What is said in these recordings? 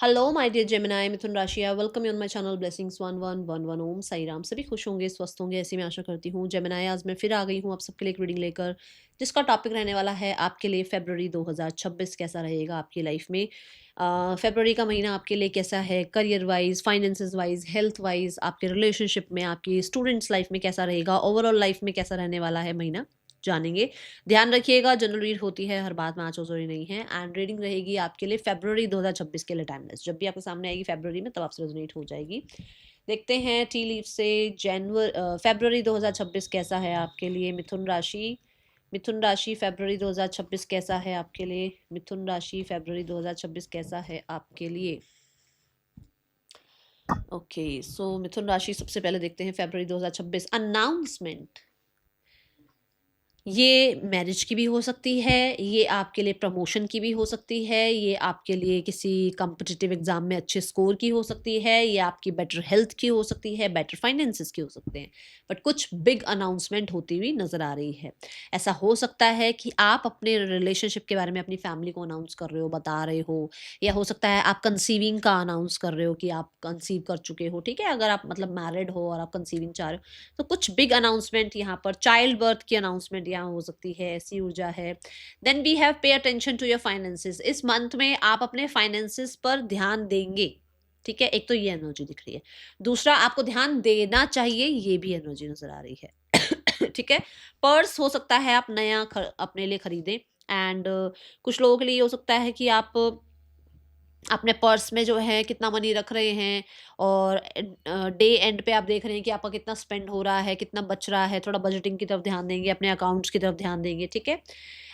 Hello my dear Gemini मिथुन राशि welcome you on my channel blessings 1111 ओम साई राम। सभी खुश होंगे, स्वस्थ होंगे, ऐसी मैं आशा करती हूँ। जेमिनी, आज मैं फिर आ गई हूँ आप सबके लिए एक रीडिंग लेकर, जिसका टॉपिक रहने वाला है आपके लिए फरवरी 2026 कैसा रहेगा आपकी लाइफ में। फरवरी का महीना आपके लिए कैसा है, career wise, finances wise, health wise, आपके रिलेशनशिप में, आपकी स्टूडेंट्स लाइफ में कैसा रहेगा, ओवरऑल लाइफ में कैसा रहने वाला है महीना, जानेंगे। ध्यान रखिएगा, जनरल रीड होती है, हर बात में आँच ज़रूरी नहीं है। एंड रीडिंग रहेगी आपके लिए फरवरी 2026 के लिए टाइमलेस। जब भी आपके सामने आएगी फरवरी में, तब आपसे रेजोनेट हो जाएगी। देखते हैं टी लीफ से फरवरी 2026 कैसा है आपके लिए। मिथुन राशि, मिथुन राशि फरवरी 2026 कैसा है आपके लिए। मिथुन राशि फरवरी 2026 कैसा है आपके लिए। ओके सो मिथुन राशि, सबसे पहले देखते हैं फरवरी 2026 अनाउंसमेंट। ये मैरिज की भी हो सकती है, ये आपके लिए प्रमोशन की भी हो सकती है, ये आपके लिए किसी कॉम्पिटिटिव एग्जाम में अच्छे स्कोर की हो सकती है, ये आपकी बेटर हेल्थ की हो सकती है, बेटर फाइनेंसेस की हो सकते हैं। बट कुछ बिग अनाउंसमेंट होती हुई नजर आ रही है। ऐसा हो सकता है कि आप अपने रिलेशनशिप के बारे में अपनी फैमिली को अनाउंस कर रहे हो, बता रहे हो, या हो सकता है आप कंसीविंग का अनाउंस कर रहे हो कि आप कंसीव कर चुके हो। ठीक है, अगर आप मतलब मैरिड हो और आप कंसीविंग चाह रहे हो, तो कुछ बिग अनाउंसमेंट यहाँ पर, चाइल्ड बर्थ की अनाउंसमेंट यहाँ हो सकती है, ऐसी ऊर्जा है। Then we have pay attention to your finances. इस मंथ में आप अपने फाइनेंसेस पर ध्यान देंगे। ठीक है, एक तो ये एनर्जी दिख रही है। दूसरा, आपको ध्यान देना चाहिए, ये भी एनर्जी नजर आ रही है। ठीक है, पर्स हो सकता है आप नया अपने लिए खरीदें। एंड कुछ लोगों के लिए हो सकता है कि आप अपने पर्स में जो है कितना मनी रख रहे हैं, और डे एंड पे आप देख रहे हैं कि आपका कितना स्पेंड हो रहा है, कितना बच रहा है। थोड़ा बजटिंग की तरफ ध्यान देंगे, अपने अकाउंट्स की तरफ ध्यान देंगे। ठीक है,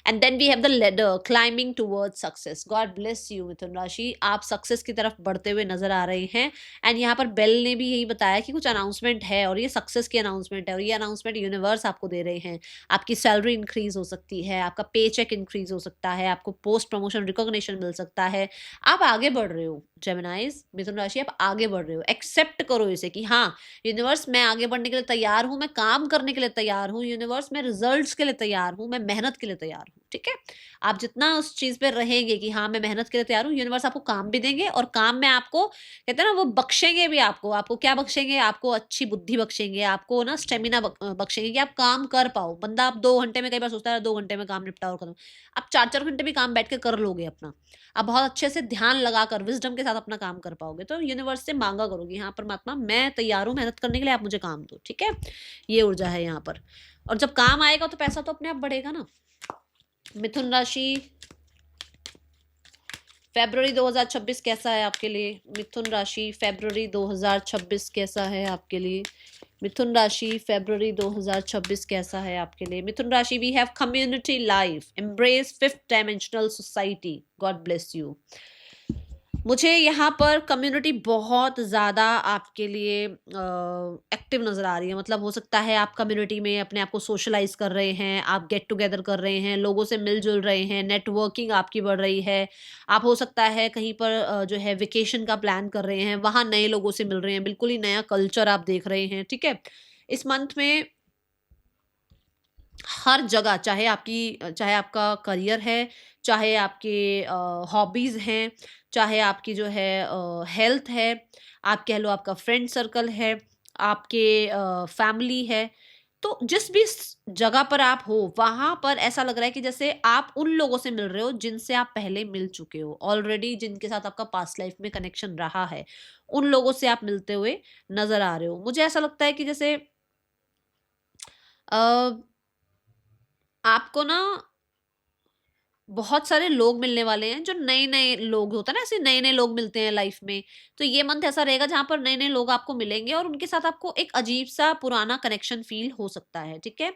and then we have the ladder climbing towards success. God bless you मिथुन राशि, आप सक्सेस की तरफ बढ़ते हुए नजर आ रहे हैं। एंड यहाँ पर बेल ने भी यही बताया कि कुछ अनाउंसमेंट है, और ये सक्सेस की अनाउंसमेंट है, और ये अनाउंसमेंट यूनिवर्स आपको दे रहे हैं। आपकी सैलरी इंक्रीज हो सकती है, आपका पे चेक इंक्रीज हो सकता है, आपको पोस्ट प्रमोशन रिकॉग्निशन मिल सकता है। आप आगे बढ़ रहे हो जेमिनाइज, मिथुन राशि, आप आगे बढ़ रहे हो। एक्सेप्ट करो इसे कि हाँ, यूनिवर्स, मैं आगे बढ़ने के लिए तैयार हूँ, मैं काम करने के लिए तैयार हूँ, यूनिवर्स, मैं रिजल्ट्स के लिए तैयार हूँ, मैं मेहनत के लिए तैयार हूँ। ठीक है, आप जितना उस चीज पे रहेंगे कि हाँ मैं मेहनत के लिए तैयार हूँ, यूनिवर्स आपको काम भी देंगे, और काम में आपको कहते हैं ना, वो बख्शेंगे भी आपको। आपको क्या बख्शेंगे? आपको अच्छी बुद्धि बख्शेंगे, आपको ना स्टेमिना बख्शेंगे कि आप काम कर पाओ। बंदा आप 2 घंटे में, कई बार सोचता है 2 घंटे में काम निपटा और खत्म, आप 4-4 घंटे भी काम बैठ के कर लोगे अपना। आप बहुत अच्छे से ध्यान लगाकर विज़डम के साथ अपना काम कर पाओगे। तो यूनिवर्स से माँगा करो कि हाँ परमात्मा, मैं तैयार हूँ मेहनत करने के लिए, आप मुझे काम दो। ठीक है? ये ऊर्जा है यहाँ पर। और जब काम आएगा तो पैसा तो अपने आप बढ़ेगा ना। मिथुन राशि, फ़रवरी 2026 कैसा है आपके लिए? मिथुन राशि, फ़रवरी 2026 कैसा है आपके लिए? मिथुन राशि, फ़रवरी 2026 कैसा है आपके लिए? मिथुन राशि, we have community life, embrace fifth dimensional society, God bless you. मुझे यहाँ पर कम्युनिटी बहुत ज़्यादा आपके लिए एक्टिव नज़र आ रही है। मतलब हो सकता है आप कम्युनिटी में अपने आप को सोशलाइज़ कर रहे हैं, आप गेट टुगेदर कर रहे हैं, लोगों से मिल-जुल रहे हैं, नेटवर्किंग आपकी बढ़ रही है। आप हो सकता है कहीं पर जो है वेकेशन का प्लान कर रहे हैं, वहाँ नए लोगों से मिल रहे हैं, बिल्कुल ही नया कल्चर आप देख रहे हैं, ठीक है? इस मंथ में हर जगह, चाहे आपका करियर है, चाहे आपके हॉबीज़ हैं, चाहे आपकी जो है हेल्थ है, आप कह लो आपका फ्रेंड सर्कल है, आपके फैमिली है। तो जिस भी जगह पर आप हो, वहां पर ऐसा लग रहा है कि जैसे आप उन लोगों से मिल रहे हो जिनसे आप पहले मिल चुके हो ऑलरेडी, जिनके साथ आपका पास्ट लाइफ में कनेक्शन रहा है, उन लोगों से आप मिलते हुए नजर आ रहे हो। मुझे ऐसा लगता है कि जैसे अ, आपको ना बहुत सारे लोग मिलने वाले हैं, जो नए-नए लोग होता है ना, ऐसे नए-नए लोग मिलते हैं लाइफ में। तो ये मंथ ऐसा रहेगा जहाँ पर नए-नए लोग आपको मिलेंगे, और उनके साथ आपको एक अजीब-सा पुराना कनेक्शन फ़ील हो सकता है, ठीक है?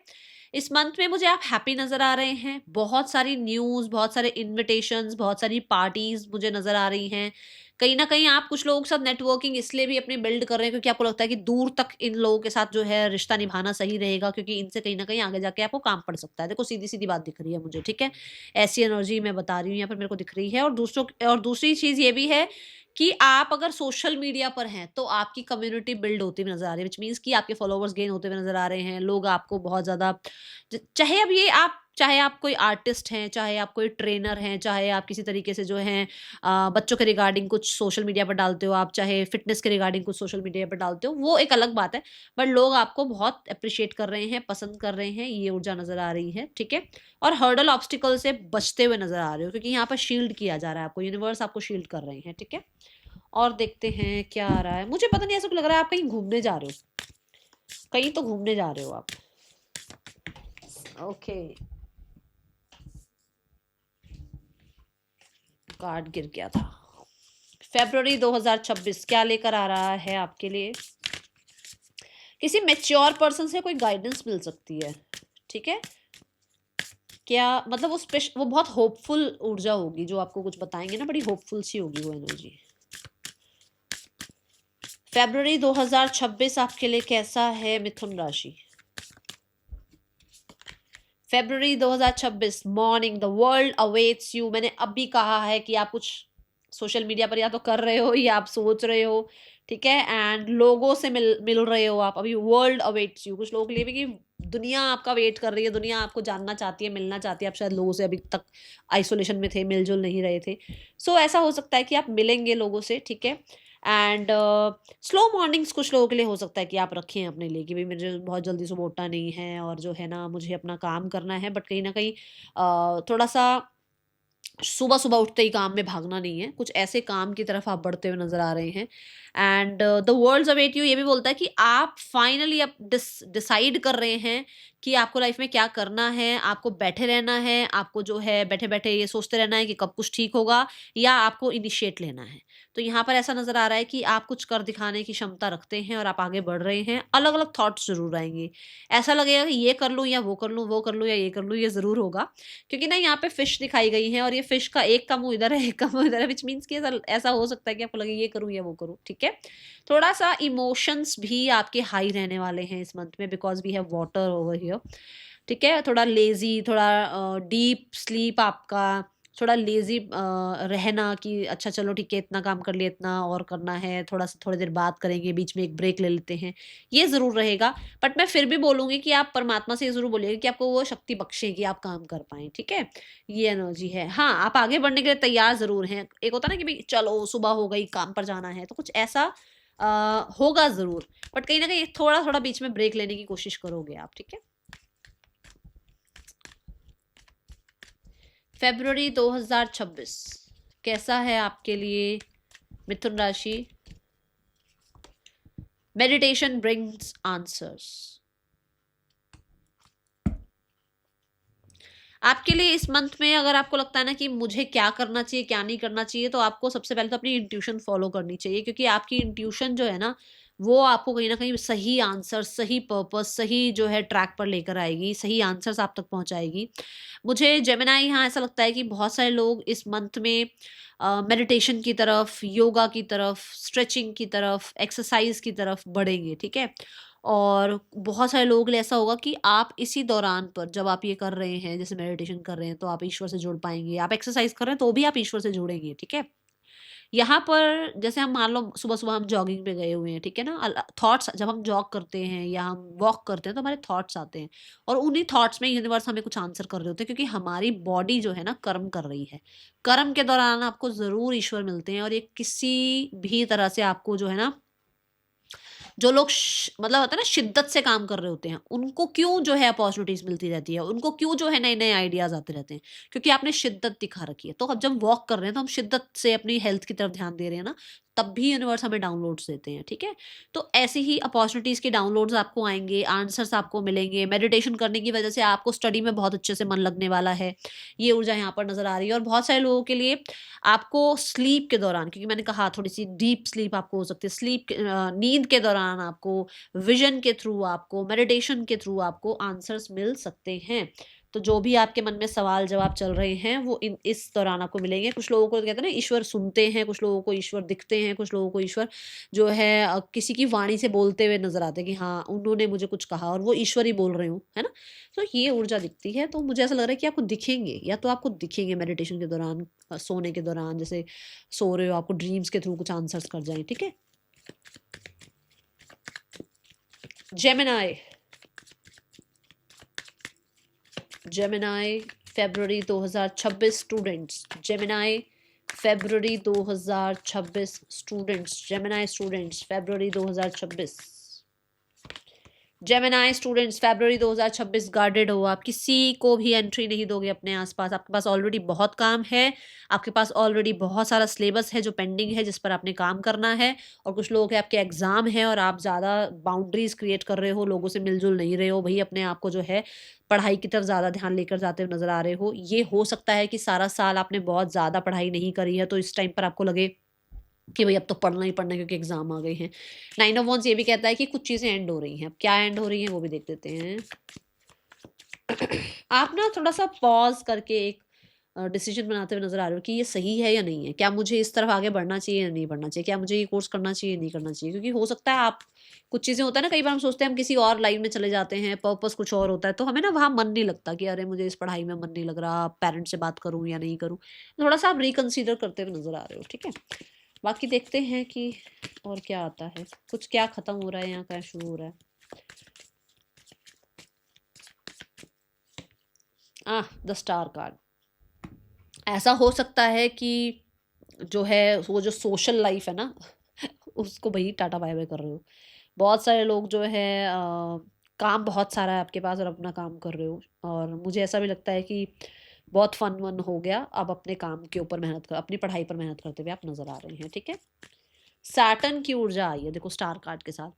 इस मंथ में मुझे आप हैप्पी नज़र आ रहे हैं। बहुत सारी न्यूज़, बहुत सारे इन्विटेशंस, बहुत सारी पार्टीज़ मुझे नज़र आ रही हैं। कहीं न कहीं आप कुछ लोगों के साथ नेटवर्किंग इसलिए भी अपनी बिल्ड कर रहे हैं क्योंकि आपको लगता है कि दूर तक इन लोगों के साथ जो है रिश्ता निभाना सही रहेगा, क्योंकि इनसे कहीं न कहीं आगे जाके आपको काम पड़ सकता है। देखो, सीधी-सीधी बात दिख रही है मुझे, ठीक है? ऐसी एनर्जी मैं बता रही हूँ यहाँ पर, मेरे को दिख रही है। और दूसरी चीज़ ये भी है कि आप अगर सोशल मीडिया पर हैं, तो आपकी कम्युनिटी बिल्ड होती हुई नज़र आ रही है, व्हिच मीन्स कि आपके फॉलोवर्स गेन होते हुए नज़र आ रहे हैं। लोग आपको बहुत ज़्यादा चाहे अब ये आप चाहे आप कोई आर्टिस्ट हैं, चाहे आप कोई ट्रेनर हैं, चाहे आप किसी तरीके से जो हैं बच्चों के रिगार्डिंग कुछ सोशल मीडिया पर डालते हो, आप चाहे फिटनेस के रिगार्डिंग कुछ सोशल मीडिया पर डालते हो, वो एक अलग बात है। बट लोग आपको बहुत अप्रिशिएट कर रहे हैं, पसंद कर रहे हैं, ये ऊर्जा नजर आ रही है, ठीक है। और हर्डल ऑब्स्टिकल से बचते हुए नजर आ रहे हो, क्योंकि यहाँ पर शील्ड किया जा रहा है आपको, यूनिवर्स आपको शील्ड कर रहे हैं, ठीक है। और देखते हैं क्या आ रहा है। मुझे पता नहीं, ऐसा लग रहा है आप कहीं घूमने जा रहे हो, कहीं तो घूमने जा रहे हो आप। ओके, कार्ड गिर गया था। फरवरी 2026 क्या लेकर आ रहा है आपके लिए? किसी मैच्योर पर्सन से कोई गाइडेंस मिल सकती है, ठीक है। क्या मतलब वो बहुत होपफुल ऊर्जा होगी जो आपको कुछ बताएंगे ना, बड़ी होपफुल सी होगी वो एनर्जी। फरवरी 2026 आपके लिए कैसा है मिथुन राशि? फरवरी 2026 morning, the world awaits you. मैंने अभी कहा है कि आप कुछ सोशल मीडिया पर या तो कर रहे हो या आप सोच रहे हो, ठीक है। एंड लोगों से मिल रहे हो आप अभी। वर्ल्ड अवेट्स यू, कुछ लोगों के लिए भी कि दुनिया आपका वेट कर रही है, दुनिया आपको जानना चाहती है, मिलना चाहती है। आप शायद लोगों से अभी तक आइसोलेशन में थे, मिलजुल नहीं रहे थे। सो ऐसा हो सकता है कि आप मिलेंगे लोगों से, ठीक है। एंड स्लो मॉर्निंग्स कुछ लोगों के लिए हो सकता है कि आप रखें अपने लिए, कि भाई मुझे बहुत जल्दी सुबह उठना नहीं है और जो है ना मुझे अपना काम करना है, बट कहीं ना कहीं थोड़ा सा सुबह सुबह उठते ही काम में भागना नहीं है। कुछ ऐसे काम की तरफ आप बढ़ते हुए नजर आ रहे हैं। And the worlds await you ये भी बोलता है कि आप फाइनली अब डिसाइड कर रहे हैं कि आपको लाइफ में क्या करना है। आपको बैठे रहना है, आपको जो है बैठे बैठे ये सोचते रहना है कि कब कुछ ठीक होगा, या आपको इनिशिएट लेना है। तो यहाँ पर ऐसा नजर आ रहा है कि आप कुछ कर दिखाने की क्षमता रखते हैं और आप आगे बढ़ रहे हैं। अलग अलग थॉट्स जरूर आएंगे, ऐसा लगेगा कि ये कर लूँ या वो कर लूँ, वो कर लूँ या ये कर लूँ, ये जरूर होगा। क्योंकि ना यहाँ पे फिश दिखाई गई है और ये फिश का एक का मुंह इधर है, एक का मुंह इधर है, विच मीन्स कि ऐसा हो सकता है कि आपको लगे ये करूँ या वो करूँ, ठीक है। थोड़ा सा इमोशंस भी आपके हाई रहने वाले हैं इस मंथ में, because we have water over here, ठीक है। थोड़ा लेजी, थोड़ा डीप स्लीप आपका, थोड़ा लेजी रहना कि अच्छा चलो ठीक है, इतना काम कर लिया, इतना और करना है, थोड़ा सा थोड़ी देर बात करेंगे, बीच में एक ब्रेक ले लेते हैं, ये ज़रूर रहेगा। बट मैं फिर भी बोलूँगी कि आप परमात्मा से ये ज़रूर बोलिएगा कि आपको वो शक्ति बख्शे कि आप काम कर पाएँ, ठीक है। ये एनर्जी है। हाँ, आप आगे बढ़ने के लिए तैयार ज़रूर हैं। एक होता है ना कि भाई चलो सुबह हो गई, काम पर जाना है, तो कुछ ऐसा होगा ज़रूर। बट कहीं न कहीं थोड़ा-थोड़ा बीच में ब्रेक लेने की कोशिश करोगे आप, ठीक है। फरवरी 2026 कैसा है आपके लिए मिथुन राशि? Meditation brings answers. आपके लिए इस मंथ में अगर आपको लगता है ना कि मुझे क्या करना चाहिए, क्या नहीं करना चाहिए, तो आपको सबसे पहले तो अपनी इंट्यूशन फॉलो करनी चाहिए, क्योंकि आपकी इंट्यूशन जो है ना वो आपको कहीं ना कहीं सही आंसर, सही पर्पस, सही जो है ट्रैक पर लेकर आएगी, सही आंसर्स आप तक पहुंचाएगी। मुझे जेमिनाई यहाँ ऐसा लगता है कि बहुत सारे लोग इस मंथ में मेडिटेशन की तरफ, योगा की तरफ, स्ट्रेचिंग की तरफ, एक्सरसाइज की तरफ बढ़ेंगे, ठीक है। और बहुत सारे लोगों के लिए ऐसा होगा कि आप इसी दौरान पर जब आप ये कर रहे हैं, जैसे मेडिटेशन कर रहे हैं, तो आप ईश्वर से जुड़ पाएंगे। आप एक्सरसाइज कर रहे हैं तो भी आप ईश्वर से जुड़ेंगे, ठीक है। यहाँ पर जैसे हम मान लो सुबह सुबह हम जॉगिंग पे गए हुए हैं, ठीक है ना। थॉट्स जब हम जॉग करते हैं या हम वॉक करते हैं तो हमारे थॉट्स आते हैं, और उन्हीं थॉट्स में यूनिवर्स हमें कुछ आंसर कर रहे होते हैं, क्योंकि हमारी बॉडी जो है ना कर्म कर रही है। कर्म के दौरान आपको जरूर ईश्वर मिलते हैं, और ये किसी भी तरह से आपको जो है ना, जो लोग मतलब होता है ना शिद्दत से काम कर रहे होते हैं, उनको क्यों जो है अपॉर्चुनिटीज मिलती रहती है, उनको क्यों जो है नए नए आइडियाज आते रहते हैं, क्योंकि आपने शिद्दत दिखा रखी है। तो अब जब वॉक कर रहे हैं तो हम शिद्दत से अपनी हेल्थ की तरफ ध्यान दे रहे हैं ना, तब भी यूनिवर्स हमें डाउनलोड्स देते हैं, ठीक है। तो ऐसे ही अपॉर्चुनिटीज के डाउनलोड्स आपको आएंगे, आंसर्स आपको मिलेंगे। मेडिटेशन करने की वजह से आपको स्टडी में बहुत अच्छे से मन लगने वाला है, ये ऊर्जा यहाँ पर नजर आ रही है। और बहुत सारे लोगों के लिए आपको स्लीप के दौरान, क्योंकि मैंने कहा थोड़ी सी डीप स्लीप आपको हो सकती है, नींद के दौरान आपको विजन के थ्रू, आपको मेडिटेशन के थ्रू आपको आंसर्स मिल सकते हैं। तो जो भी आपके मन में सवाल जवाब चल रहे हैं वो इस दौरान आपको मिलेंगे। कुछ लोगों को कहते हैं ना ईश्वर सुनते हैं, कुछ लोगों को ईश्वर दिखते हैं, कुछ लोगों को ईश्वर जो है किसी की वाणी से बोलते हुए नजर आते हैं कि हाँ उन्होंने मुझे कुछ कहा और वो ईश्वर ही बोल रहे हूँ, है ना। तो ये ऊर्जा दिखती है। तो मुझे ऐसा लग रहा है कि आपको दिखेंगे, या तो आपको दिखेंगे मेडिटेशन के दौरान, सोने के दौरान, जैसे सो रहे हो आपको ड्रीम्स के थ्रू कुछ आंसर्स कर जाए, ठीक है। जेमिनाई जेमिनाई फरवरी 2026 स्टूडेंट्स, जेमिनाई फरवरी 2026 स्टूडेंट्स, जेमिनाई स्टूडेंट्स फरवरी 2026, जेमिनाई स्टूडेंट्स फरवरी 2026 गार्डेड हो। आप किसी को भी एंट्री नहीं दोगे अपने आसपास। आपके पास ऑलरेडी बहुत काम है, आपके पास ऑलरेडी बहुत सारा सिलेबस है जो पेंडिंग है, जिस पर आपने काम करना है। और कुछ लोगों के आपके एग्जाम है और आप ज़्यादा बाउंड्रीज क्रिएट कर रहे हो, लोगों से मिलजुल नहीं रहे हो भाई, अपने आप को जो है पढ़ाई की तरफ ज़्यादा ध्यान लेकर जाते हुए नजर आ रहे हो। ये हो सकता है कि सारा साल आपने बहुत ज़्यादा पढ़ाई नहीं करी है, तो इस टाइम पर आपको लगे कि भाई अब तो पढ़ना ही पढ़ना है क्योंकि एग्जाम आ गए हैं। 9 ऑफ वंस ये भी कहता है कि कुछ चीज़ें एंड हो रही हैं। अब क्या एंड हो रही हैं वो भी देख देते हैं। आप ना थोड़ा सा पॉज करके एक डिसीजन बनाते हुए नजर आ रहे हो कि ये सही है या नहीं है, क्या मुझे इस तरफ आगे बढ़ना चाहिए या नहीं बढ़ना चाहिए, क्या मुझे ये कोर्स करना चाहिए नहीं करना चाहिए। क्योंकि हो सकता है आप, कुछ चीज़ें होता है ना, कई बार हम सोचते हैं हम किसी और लाइन में चले जाते हैं, पर्पस कुछ और होता है, तो हमें ना वहाँ मन नहीं लगता कि अरे मुझे इस पढ़ाई में मन नहीं लग रहा, पेरेंट्स से बात करूँ या नहीं करूँ। थोड़ा सा आप रिकन्सिडर करते हुए नजर आ रहे हो, ठीक है। बाकी देखते हैं कि और क्या आता है, कुछ क्या खत्म हो रहा है यहाँ, क्या शुरू हो रहा है। The star card. ऐसा हो सकता है कि जो है वो जो सोशल लाइफ है ना उसको भाई टाटा बाय बाय कर रहे हो। बहुत सारे लोग जो है काम बहुत सारा है आपके पास और अपना काम कर रहे हो। और मुझे ऐसा भी लगता है कि बहुत फन वन हो गया, अब अपने काम के ऊपर मेहनत कर, अपनी पढ़ाई पर मेहनत करते हुए आप नजर आ रहे हैं, ठीक है। सैटर्न की ऊर्जा आई है देखो स्टार कार्ड के साथ,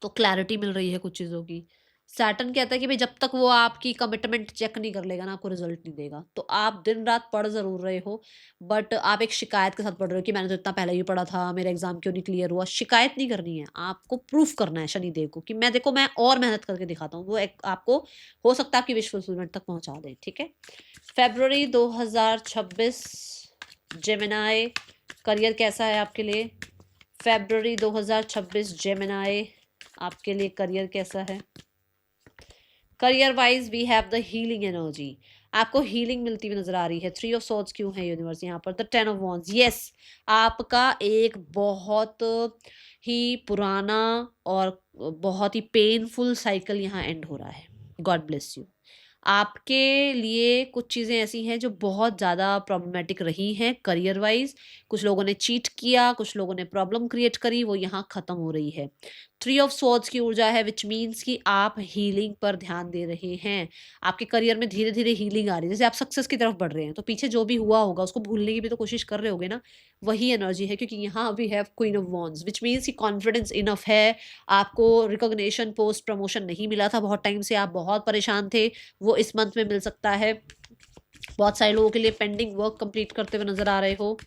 तो क्लैरिटी मिल रही है कुछ चीज़ों की। सैटर्न कहता है कि भाई जब तक वो आपकी कमिटमेंट चेक नहीं कर लेगा ना, आपको रिजल्ट नहीं देगा। तो आप दिन रात पढ़ ज़रूर रहे हो, बट आप एक शिकायत के साथ पढ़ रहे हो कि मैंने तो इतना पहले ही पढ़ा था, मेरा एग्जाम क्यों नहीं क्लियर हुआ। शिकायत नहीं करनी है, आपको प्रूफ करना है शनिदेव को कि मैं देखो मैं और मेहनत करके दिखाता हूँ। वो एक आपको हो सकता है आपकी विश फुलफिलमेंट तक पहुंचा दे, ठीक है। फरवरी 2026 जेमिनाई, करियर कैसा है आपके लिए। फरवरी 2026 जेमिनाई, आपके लिए करियर कैसा है। Career wise we have the healing energy, आपको हीलिंग मिलती हुई नजर आ रही है। 3 ऑफ सोर्ड्स क्यों है यूनिवर्स यहाँ पर। द 10 ऑफ वॉन्ड्स, यस आपका एक बहुत ही पुराना और बहुत ही पेनफुल साइकिल यहाँ एंड हो रहा है। God bless you. आपके लिए कुछ चीज़ें ऐसी हैं जो बहुत ज़्यादा प्रॉब्लमेटिक रही हैं करियर वाइज। कुछ लोगों ने चीट किया, कुछ लोगों ने प्रॉब्लम क्रिएट करी, वो यहाँ ख़त्म हो रही है। 3 ऑफ सोर्ड्स की ऊर्जा है, विच मीन्स कि आप हीलिंग पर ध्यान दे रहे हैं। आपके करियर में धीरे धीरे हीलिंग आ रही है। जैसे आप सक्सेस की तरफ बढ़ रहे हैं तो पीछे जो भी हुआ होगा उसको भूलने की भी तो कोशिश कर रहे होगे ना, वही एनर्जी है। क्योंकि यहाँ we have queen of wands, which means कि कॉन्फिडेंस इनफ है। आपको रिकॉग्निशन, पोस्ट प्रमोशन नहीं मिला था बहुत टाइम से, आप बहुत परेशान थे, वो इस मंथ में मिल सकता है। बहुत सारे लोगों के लिए पेंडिंग वर्क कंप्लीट करते हुए नजर आ रहे हो।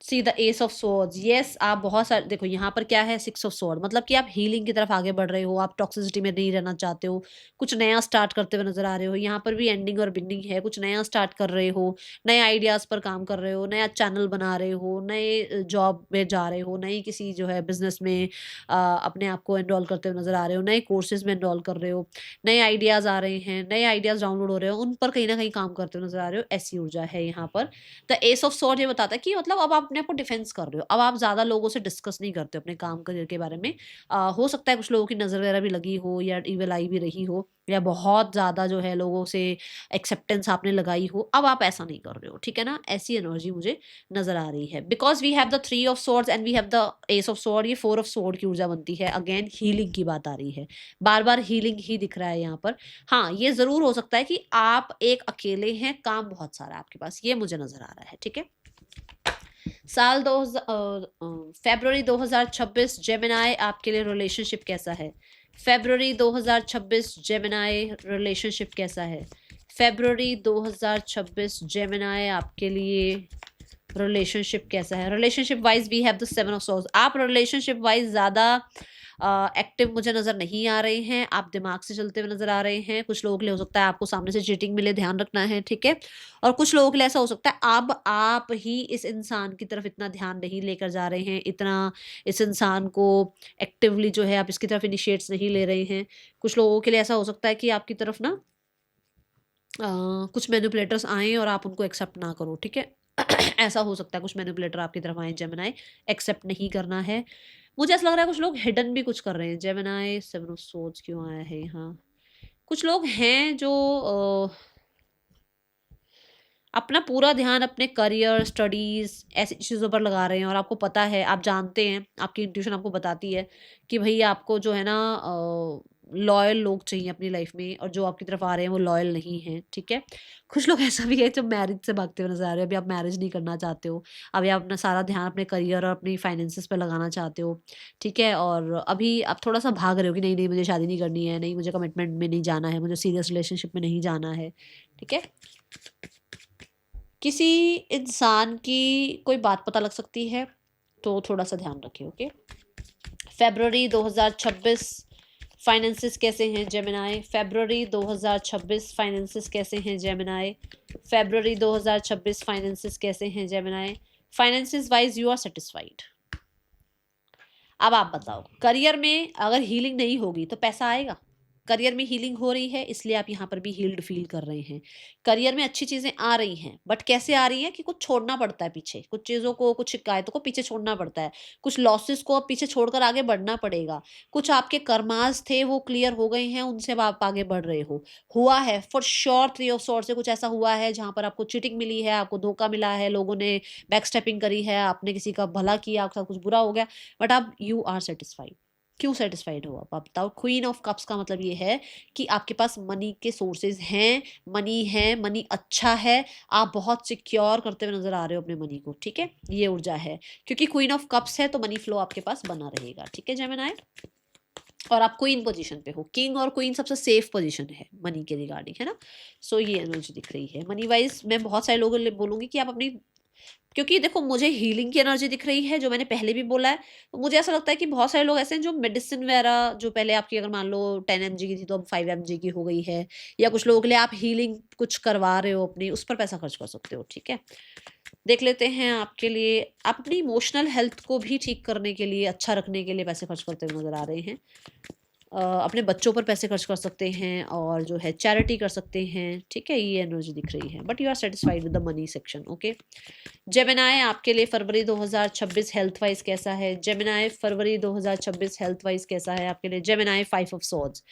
See the ace of swords, yes आप बहुत सारे देखो यहाँ पर क्या है 6 ऑफ स्वॉर्ड, मतलब कि आप हीलिंग की तरफ आगे बढ़ रहे हो, आप टॉक्सिसिटी में नहीं रहना चाहते हो, कुछ नया स्टार्ट करते हुए नजर आ रहे हो। यहाँ पर भी एंडिंग और बिगनिंग है, कुछ नया स्टार्ट कर रहे हो, नए आइडियाज पर काम कर रहे हो, नया चैनल बना रहे हो, नए जॉब में जा रहे हो, नई किसी जो है बिजनेस में अपने आप को एनरोल करते हुए नजर आ रहे हो, नए कोर्सेज में एनरोल कर रहे हो, नए आइडियाज आ रहे हैं, नए आइडियाज डाउनलोड हो रहे हो, उन पर कहीं ना कहीं काम करते हुए नजर आ रहे हो। ऐसी ऊर्जा है यहाँ पर। द एस ऑफ स्वॉर्ड ये बताता है कि मतलब अब आप अपने आप को डिफेंस कर रहे हो, अब आप ज़्यादा लोगों से डिस्कस नहीं करते हो अपने काम करियर के बारे में। हो सकता है कुछ लोगों की नज़र वगैरह भी लगी हो या ईविल आई भी रही हो, या बहुत ज़्यादा जो है लोगों से एक्सेप्टेंस आपने लगाई हो, अब आप ऐसा नहीं कर रहे हो, ठीक है ना। ऐसी एनर्जी मुझे नजर आ रही है। Because we have the 3 of swords and we have the ace of sword, ये 4 ऑफ सोर्ड की ऊर्जा बनती है। अगेन हीलिंग की बात आ रही है, बार बार हीलिंग ही दिख रहा है यहाँ पर। हाँ ये ज़रूर हो सकता है कि आप एक अकेले हैं, काम बहुत सारा है आपके पास, ये मुझे नजर आ रहा है, ठीक है। साल दो फरवरी 2026 जेमिनाई, आपके लिए रिलेशनशिप कैसा है। फरवरी 2026 जेमिनाई, रिलेशनशिप कैसा है। फरवरी 2026 जेमिनाई, आपके लिए रिलेशनशिप कैसा है। Relationship wise we have the 7 of swords, आप रिलेशनशिप वाइज ज़्यादा एक्टिव मुझे नज़र नहीं आ रहे हैं, आप दिमाग से चलते हुए नज़र आ रहे हैं। कुछ लोगों के लिए हो सकता है आपको सामने से चीटिंग मिले, ध्यान रखना है, ठीक है। और कुछ लोगों के लिए ऐसा हो सकता है अब आप ही इस इंसान की तरफ इतना ध्यान नहीं लेकर जा रहे हैं, इतना इस इंसान को एक्टिवली जो है आप इसकी तरफ इनिशिएट्स नहीं ले रहे हैं। कुछ लोगों के लिए ऐसा हो सकता है कि आपकी तरफ ना कुछ मैनिपुलेटर्स आएँ और आप उनको एक्सेप्ट ना करो, ठीक है। ऐसा हो सकता है कुछ मैनिपुलेटर आपकी तरफ आए जेमिनाई, एक्सेप्ट नहीं करना है। मुझे ऐसा लग रहा है कुछ लोग हिडन भी कुछ कर रहे हैं। जेमिनी सेवन ऑफ सोर्ड्स क्यों आया है यहाँ? कुछ लोग हैं जो अपना पूरा ध्यान अपने करियर, स्टडीज़ ऐसी चीज़ों पर लगा रहे हैं और आपको पता है, आप जानते हैं, आपकी इंट्यूशन आपको बताती है कि भई आपको जो है ना लॉयल लोग चाहिए अपनी लाइफ में, और जो आपकी तरफ आ रहे हैं वो लॉयल नहीं हैं, ठीक है? कुछ लोग ऐसा भी है जो मैरिज से भागते हुए नज़र आ रहे हैं, अभी आप मैरिज नहीं करना चाहते हो, अभी आप अपना सारा ध्यान अपने करियर और अपनी फाइनेंसेस पे लगाना चाहते हो, ठीक है? और अभी आप थोड़ा-सा भाग रहे हो कि नहीं-नहीं मुझे शादी नहीं करनी है, नहीं मुझे कमिटमेंट में नहीं जाना है, मुझे सीरियस रिलेशनशिप में नहीं जाना है, ठीक है? किसी इंसान की कोई बात पता लग सकती है, तो थोड़ा-सा ध्यान रखिए, ओके? फ़रवरी 2026 फाइनेंसेस कैसे हैं जेमिनी? फ़रवरी 2026 फाइनेंसेस कैसे हैं जेमिनी? फ़रवरी 2026 फाइनेंसेस कैसे हैं Gemini? Finances wise you are satisfied. अब आप बताओ, करियर में अगर हीलिंग नहीं होगी तो पैसा आएगा? करियर में हीलिंग हो रही है इसलिए आप यहाँ पर भी हील्ड फील कर रहे हैं। करियर में अच्छी चीज़ें आ रही हैं, बट कैसे आ रही हैं कि कुछ छोड़ना पड़ता है पीछे, कुछ चीज़ों को, कुछ शिकायतों को पीछे छोड़ना पड़ता है, कुछ लॉसेस को अब पीछे छोड़कर आगे बढ़ना पड़ेगा। कुछ आपके कर्मास थे वो क्लियर हो गए हैं, उनसे अब आप आगे बढ़ रहे हो। हुआ है for sure, three of swords से कुछ ऐसा हुआ है जहाँ पर आपको चीटिंग मिली है, आपको धोखा मिला है, लोगों ने बैकस्टेपिंग करी है, आपने किसी का भला किया, आपके साथ कुछ बुरा हो गया, बट अब यू आर सेटिस्फाइड। क्यों सेटिस्फाइड हो आप बताओ? क्वीन ऑफ कप्स का मतलब ये है कि आपके पास मनी के सोर्सेज हैं, मनी है, मनी अच्छा है, आप बहुत सिक्योर करते हुए नजर आ रहे हो अपने मनी को, ठीक है? ये ऊर्जा है, क्योंकि क्वीन ऑफ कप्स है तो मनी फ्लो आपके पास बना रहेगा, ठीक है जेमिनी? और आप क्वीन पोजीशन पे हो, किंग और क्वीन सबसे सेफ पोजीशन है मनी के रिगार्डिंग, है ना? सो ये एनर्जी दिख रही है मनी वाइज। मैं बहुत सारे लोगों के लिए बोलूंगी कि आप अपनी, क्योंकि देखो मुझे हीलिंग की एनर्जी दिख रही है जो मैंने पहले भी बोला है। तो मुझे ऐसा लगता है कि बहुत सारे लोग ऐसे हैं जो मेडिसिन वगैरह, जो पहले आपकी अगर मान लो 10 mg की थी तो अब 5 mg की हो गई है, या कुछ लोगों के लिए आप हीलिंग कुछ करवा रहे हो अपनी, उस पर पैसा खर्च कर सकते हो, ठीक है? देख लेते हैं आपके लिए, आप अपनी इमोशनल हेल्थ को भी ठीक करने के लिए, अच्छा रखने के लिए पैसे खर्च करते हुए नजर आ रहे हैं। अपने बच्चों पर पैसे खर्च कर सकते हैं और जो है चैरिटी कर सकते हैं, ठीक है? ये एनर्जी दिख रही है, but you are satisfied with the money section, okay? Gemini आपके लिए फरवरी 2026 हेल्थ वाइज कैसा है? जेमिनी फरवरी 2026 हेल्थ वाइज कैसा है आपके लिए? Gemini 5 of swords.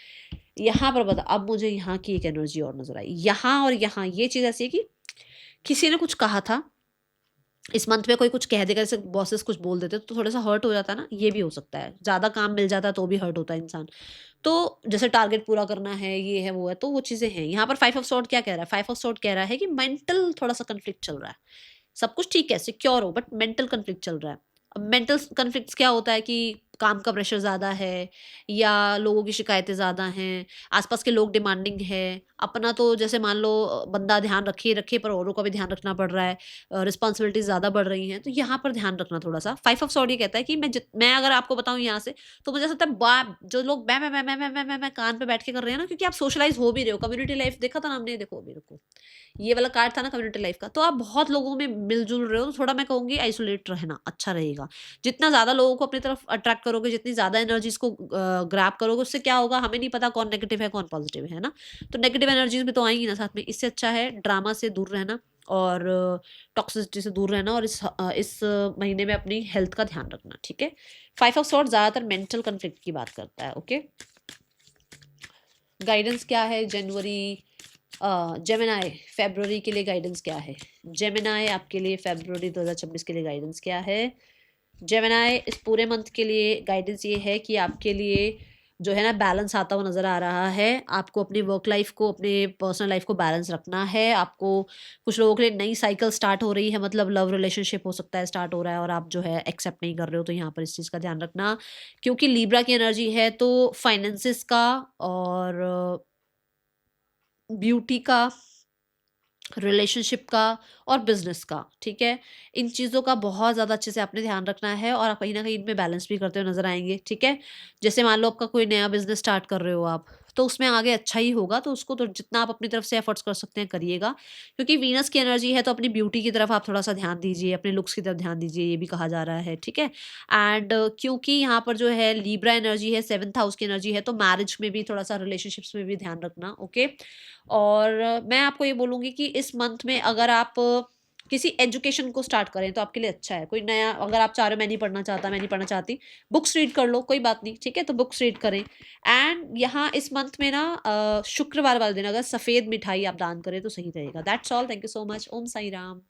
यहाँ पर बता, अब मुझे यहाँ की एक एनर्जी और नजर आई, यहाँ और यहाँ ये चीज़ ऐसी है कि किसी ने कुछ कहा था इस मंथ में, कोई कुछ कह देगा, जैसे बॉसेस कुछ बोल देते तो थोड़ा सा हर्ट हो जाता है ना, ये भी हो सकता है। ज़्यादा काम मिल जाता है तो भी हर्ट होता है इंसान। तो जैसे टारगेट पूरा करना है, ये है वो है, तो वो चीज़ें हैं। यहाँ पर 5 ऑफ सॉर्ड क्या कह रहा है? 5 ऑफ सॉर्ड कह रहा है कि मेंटल थोड़ा सा कन्फ्लिक्ट चल रहा है। सब कुछ ठीक है, सिक्योर हो, बट मेंटल कन्फ्लिक्ट चल रहा है। अब मेंटल कन्फ्लिक्ट्स क्या होता है कि काम का प्रेशर ज़्यादा है, या लोगों की शिकायतें ज़्यादा हैं, आसपास के लोग डिमांडिंग है, अपना तो जैसे मान लो बंदा ध्यान रखे ही रखे, पर औरों का भी ध्यान रखना पड़ रहा है, रिस्पॉन्सिबिलिटीज ज़्यादा बढ़ रही हैं, तो यहाँ पर ध्यान रखना थोड़ा सा। 5 ऑफ सॉर्ड ये कहता है कि मैं अगर आपको बताऊँ यहाँ से, तो मुझे ऐसा लगता है जो लोग मैं कान पे बैठ के कर रहे हैं ना, क्योंकि आप सोशलाइज हो भी रहे हो, कम्युनिटी लाइफ देखा था ना हमने, देखो अभी रुको, ये वाला कार्ड था ना कम्युनिटी लाइफ का, तो आप बहुत लोगों में मिलजुल रहे हो, तो थोड़ा मैं कहूँगी आइसोलेट रहना अच्छा रहेगा। जितना ज़्यादा लोगों को अपनी तरफ अट्रैक्ट करोगे, जितनी ज़्यादा एनर्जीज को ग्रैब करोगे, उससे क्या होगा हमें नहीं पता कौन नेगेटिव है कौन पॉजिटिव है ना? तो नेगेटिव एनर्जीज भी तो आएंगी ना साथ में। इससे अच्छा है ड्रामा से दूर रहना और टॉक्सिसिटी से दूर रहना, और इस महीने में अपनी हेल्थ का ध्यान रखना, ठीक है? 5 ऑफ सॉर्ड ज़्यादातर मेंटल कन्फ्लिक्ट की बात करता है, ओके? गाइडेंस क्या है जनवरी, जेमिनी फेब्रुअरी के लिए गाइडेंस क्या है? जेमिनी आपके लिए फेब्रुअरी 2026 के लिए गाइडेंस क्या है? जेमिनी इस पूरे मंथ के लिए गाइडेंस ये है कि आपके लिए जो है ना बैलेंस आता हुआ नज़र आ रहा है। आपको अपनी वर्क लाइफ को, अपने पर्सनल लाइफ को बैलेंस रखना है। आपको, कुछ लोगों के लिए नई साइकिल स्टार्ट हो रही है, मतलब लव रिलेशनशिप हो सकता है स्टार्ट हो रहा है और आप जो है एक्सेप्ट नहीं कर रहे हो, तो यहाँ पर इस चीज़ का ध्यान रखना। क्योंकि लिब्रा की एनर्जी है तो फाइनेंसिस का और ब्यूटी का, रिलेशनशिप का और बिजनेस का, ठीक है? इन चीज़ों का बहुत ज़्यादा अच्छे से आपने ध्यान रखना है और आप कहीं ना कहीं इनमें बैलेंस भी करते हुए नजर आएंगे, ठीक है? जैसे मान लो आपका कोई नया बिजनेस स्टार्ट कर रहे हो आप, तो उसमें आगे अच्छा ही होगा, तो उसको तो जितना आप अपनी तरफ से एफर्ट्स कर सकते हैं करिएगा। क्योंकि वीनस की एनर्जी है तो अपनी ब्यूटी की तरफ आप थोड़ा सा ध्यान दीजिए, अपने लुक्स की तरफ ध्यान दीजिए, ये भी कहा जा रहा है, ठीक है? एंड क्योंकि यहाँ पर जो है लीब्रा एनर्जी है, 7th हाउस की एनर्जी है, तो मैरिज में भी थोड़ा सा, रिलेशनशिप्स में भी ध्यान रखना, ओके? और मैं आपको ये बोलूँगी कि इस मंथ में अगर आप किसी एजुकेशन को स्टार्ट करें तो आपके लिए अच्छा है। कोई नया, अगर आप चाह रहे हो मैं नहीं पढ़ना चाहता, मैं नहीं पढ़ना चाहती, बुक्स रीड कर लो, कोई बात नहीं, ठीक है? तो बुक्स रीड करें। एंड यहाँ इस मंथ में ना शुक्रवार वाले दिन अगर सफ़ेद मिठाई आप दान करें तो सही रहेगा। That's all. Thank you so much. Om Sai Ram.